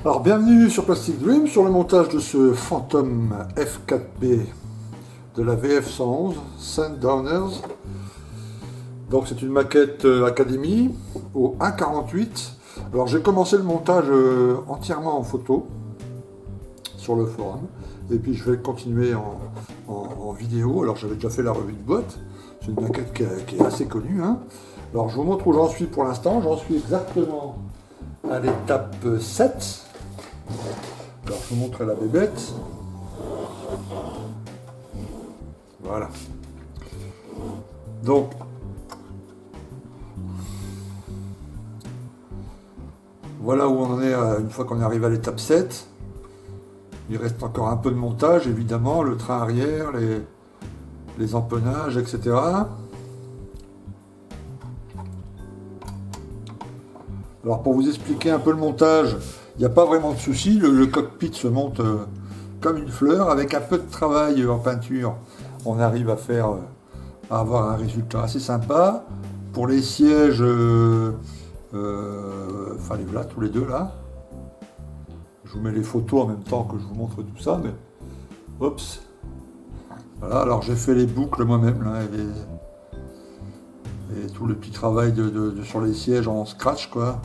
Alors bienvenue sur Plastic Dream, sur le montage de ce Phantom F4B de la VF111 Sundowners. Donc c'est une maquette Academy au 1.48. Alors j'ai commencé le montage entièrement en photo sur le forum. Et puis je vais continuer en vidéo. Alors j'avais déjà fait la revue de boîte. C'est une maquette qui est assez connue, hein. Alors je vous montre où j'en suis pour l'instant. J'en suis exactement à l'étape 7. Alors je vous montre la bébête. Voilà. Donc voilà où on en est une fois qu'on arrive à l'étape 7. Il reste encore un peu de montage, évidemment, le train arrière, les empennages, etc. Alors pour vous expliquer un peu le montage, il n'y a pas vraiment de souci, le cockpit se monte comme une fleur, avec un peu de travail en peinture, on arrive à avoir un résultat assez sympa. Pour les sièges, enfin les voilà, tous les deux là. Je vous mets les photos en même temps que je vous montre tout ça, mais oups. Voilà, alors j'ai fait les boucles moi-même là, et tout le petit travail sur les sièges en scratch quoi.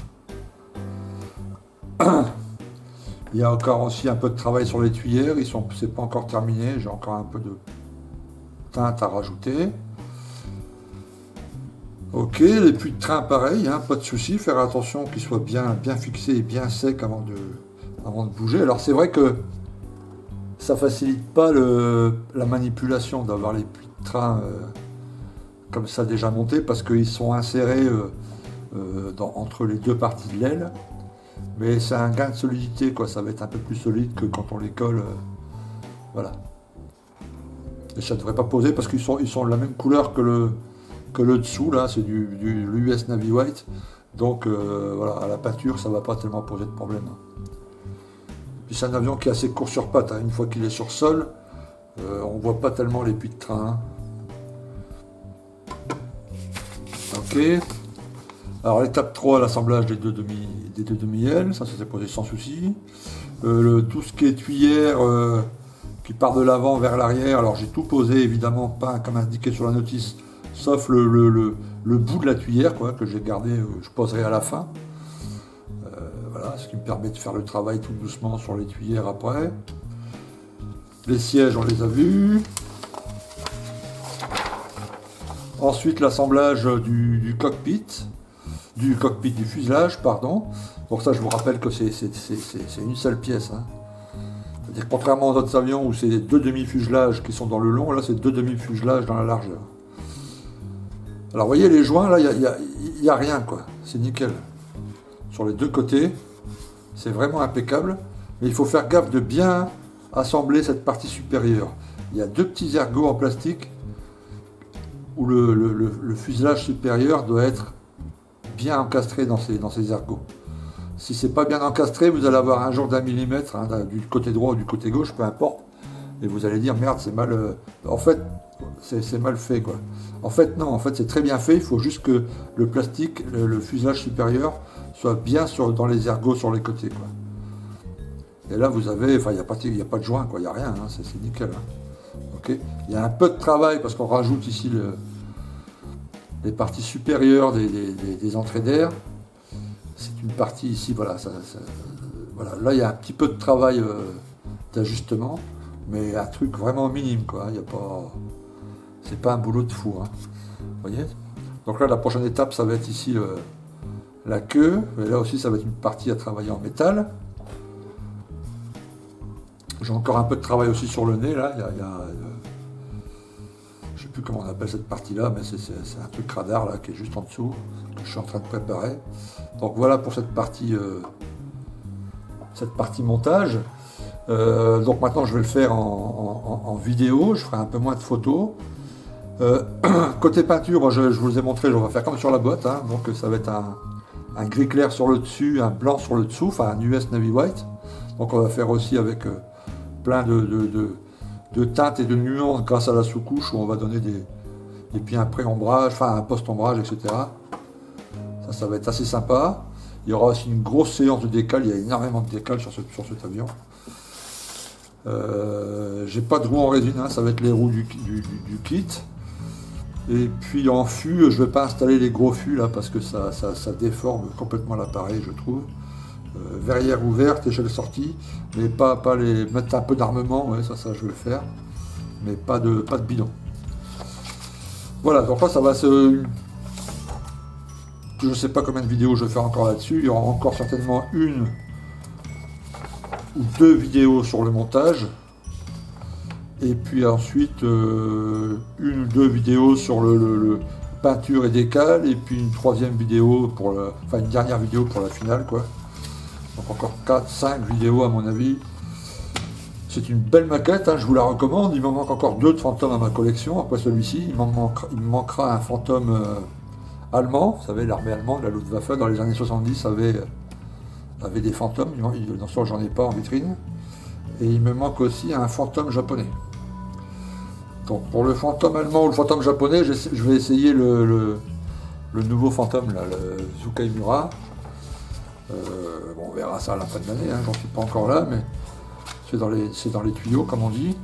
Il y a encore aussi un peu de travail sur les tuyères, c'est pas encore terminé, j'ai encore un peu de teinte à rajouter. Ok, les puits de train pareil, hein, pas de souci, faire attention qu'ils soient bien fixés et bien secs avant de bouger. Alors c'est vrai que ça facilite pas la manipulation d'avoir les puits de train comme ça déjà montés parce qu'ils sont insérés entre les deux parties de l'aile. Mais c'est un gain de solidité, quoi. Ça va être un peu plus solide que quand on les colle. Voilà. Et ça ne devrait pas poser parce qu'ils sont de la même couleur que le dessous, là. C'est l'US Navy White. Donc voilà, à la peinture, ça ne va pas tellement poser de problème. Puis c'est un avion qui est assez court sur pattes, hein. Une fois qu'il est sur sol, on ne voit pas tellement les puits de train, hein. Ok. Alors l'étape 3, l'assemblage des deux demi-ailes, ça s'est posé sans souci. Tout ce qui est tuyère qui part de l'avant vers l'arrière, alors j'ai tout posé évidemment, pas comme indiqué sur la notice, sauf le bout de la tuyère quoi, que j'ai gardé, je poserai à la fin. Voilà, ce qui me permet de faire le travail tout doucement sur les tuyères après. Les sièges, on les a vus. Ensuite l'assemblage du cockpit. Du fuselage, pardon. Pour ça, je vous rappelle que c'est une seule pièce, hein. C'est-à-dire contrairement aux autres avions où c'est deux demi-fuselages qui sont dans le long, là c'est deux demi-fuselages dans la largeur. Alors vous voyez les joints, là il n'y a rien quoi, c'est nickel. Sur les deux côtés, c'est vraiment impeccable, mais il faut faire gaffe de bien assembler cette partie supérieure. Il y a deux petits ergots en plastique où le fuselage supérieur doit être bien encastré dans ces ergots. Si c'est pas bien encastré, vous allez avoir un genre d'un millimètre, hein, du côté droit ou du côté gauche, peu importe, et vous allez dire merde, c'est mal. En fait, c'est mal fait quoi. En fait, non, en fait, c'est très bien fait. Il faut juste que le plastique, le fuselage supérieur, soit bien dans les ergots sur les côtés quoi. Et là, vous avez, enfin, il n'y a pas de joint quoi, il n'y a rien, hein, c'est nickel. Hein. Ok. Il y a un peu de travail parce qu'on rajoute ici les parties supérieures des entrées d'air. C'est une partie ici, voilà, voilà. Là il y a un petit peu de travail d'ajustement, mais un truc vraiment minime quoi. Il y a pas, c'est pas un boulot de fou, hein. Vous voyez. Donc là la prochaine étape ça va être ici la queue, et là aussi ça va être une partie à travailler en métal. J'ai encore un peu de travail aussi sur le nez là. Je sais plus comment on appelle cette partie-là, mais c'est un truc radar là qui est juste en dessous, que je suis en train de préparer. Donc voilà pour cette partie montage. Donc maintenant je vais le faire en vidéo, je ferai un peu moins de photos. Côté peinture, moi, je vous ai montré, on va faire comme sur la boîte, hein. Donc ça va être un gris clair sur le dessus, un blanc sur le dessous, enfin un US Navy White. Donc on va faire aussi avec plein de teintes et de nuances grâce à la sous-couche où on va donner et puis un pré-ombrage, enfin un post-ombrage, etc. Ça va être assez sympa. Il y aura aussi une grosse séance de décale, il y a énormément de décale sur cet avion. J'ai pas de roues en résine, hein, ça va être les roues du kit. Et puis en fût, je vais pas installer les gros fûts là parce que ça déforme complètement l'appareil, je trouve. Verrière ouverte, échelle sortie, mais pas les mettre un peu d'armement, ouais, ça je vais le faire, mais pas de bidon. Voilà, donc là ça va se... Je sais pas combien de vidéos je vais faire encore là-dessus, il y aura encore certainement une ou deux vidéos sur le montage, et puis ensuite une ou deux vidéos sur le peinture et décale, et puis une troisième vidéo pour une dernière vidéo pour la finale, quoi. Donc encore 4-5 vidéos à mon avis. C'est une belle maquette, hein, je vous la recommande. Il me manque encore 2 de fantômes à ma collection. Après celui-ci, il me manquera un fantôme allemand. Vous savez, l'armée allemande, la Luftwaffe, dans les années 70 avait des fantômes. Dans ce j'en ai pas en vitrine. Et il me manque aussi un fantôme japonais. Donc pour le fantôme allemand ou le fantôme japonais, je vais essayer le nouveau fantôme, là, le Zukaimura. Bon, on verra ça à la fin de l'année, hein, j'en suis pas encore là, mais c'est dans les tuyaux, comme on dit.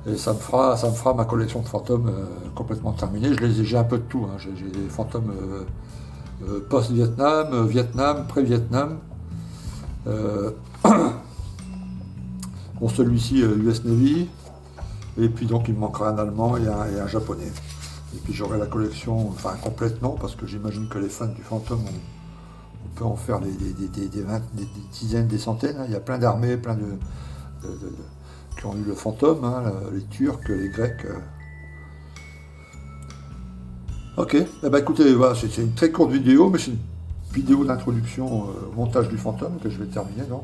Et ça me fera ma collection de fantômes complètement terminée. J'ai un peu de tout, hein. J'ai des fantômes post-Vietnam, Vietnam, pré-Vietnam. Bon, celui-ci, US Navy. Et puis donc il me manquera un allemand et un japonais. Et puis j'aurai la collection, enfin complète non, parce que j'imagine que les fans du fantôme on peut en faire des dizaines, des centaines. Hein. Il y a plein d'armées, plein qui ont eu le fantôme, hein, les Turcs, les Grecs. Ok, eh ben, écoutez, voilà, c'est une très courte vidéo, mais c'est une vidéo d'introduction au montage du fantôme que je vais terminer. Donc.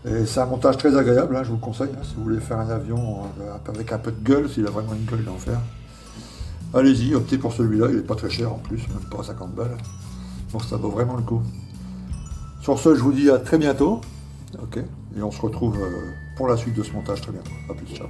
Et c'est un montage très agréable, hein, je vous le conseille, hein, si vous voulez faire un avion avec un peu de gueule, s'il a vraiment une gueule d'en faire. Allez-y, optez pour celui-là, il n'est pas très cher en plus, même pas 50 balles. Donc ça vaut vraiment le coup. Sur ce, je vous dis à très bientôt. Ok. Et on se retrouve pour la suite de ce montage très bientôt. A plus, ciao.